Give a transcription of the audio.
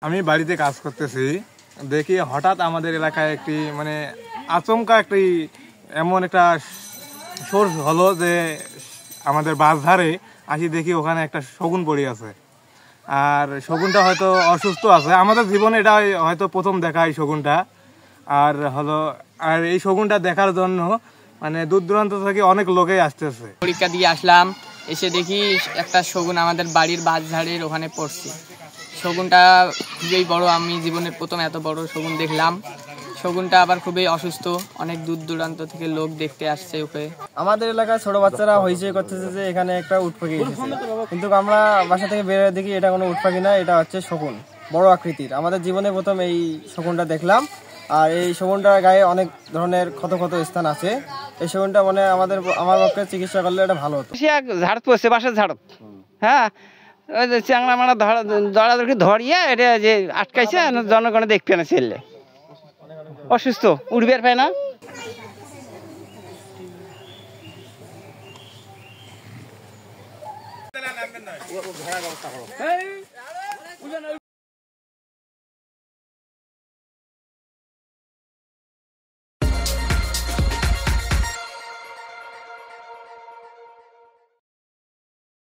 আমি বাড়িতে কাজ করতেছি, দেখি হঠাৎ আমাদের এলাকায় একটি মানে আচমকা একটি এমন একটা সোর্স হলো যে আমাদের বাস ধারে আসি দেখি ওখানে একটা শগুন পড়ে আছে। আর শগুনটা হয়তো অসুস্থ আছে, আমাদের জীবনে এটা হয়তো প্রথম দেখা এই শগুনটা। আর এই শগুনটা দেখার জন্য মানে দূর দূরান্ত থেকে অনেক লোকেই আসতেছে। পরীক্ষা দিয়ে আসলাম, এসে দেখি একটা শগুন আমাদের বাড়ির বাস ঝাড়ের ওখানে পড়ছে। শগুনটা খুবই বড়, আমি জীবনের প্রথম এত বড় শগুন দেখলাম। শগুনটা আবার খুবই অসুস্থ, অনেক দূর দূরান্ত থেকে লোক দেখতে আসছে ওকে। আমাদের এলাকায় ছোট বাচ্চারা হইচই করতেছে যে এখানে একটা উট পাখি এসেছে, কিন্তু আমরা বাসা থেকে বের হয়ে দেখি এটা কোনো উট পাখি না, এটা হচ্ছে শকুন, বড় আকৃতির। আমাদের জীবনে প্রথম এই শকুনটা দেখলাম। আর এই শকুনটার গায়ে অনেক ধরনের ক্ষত ক্ষত স্থান আছে। এই শকুনটা মানে আমার পক্ষে চিকিৎসা করলে এটা ভালো হতো। ঝাড় পড়ছে, বাসার ঝাড়, হ্যাঁ, ওই যে চ্যাংড়া মারা দড়াদড়ি ধরিয়ে এটা যে আটকাইছে, জনগণে দেখবে না, ছেলে অসুস্থ, উঠবে আর পায় না।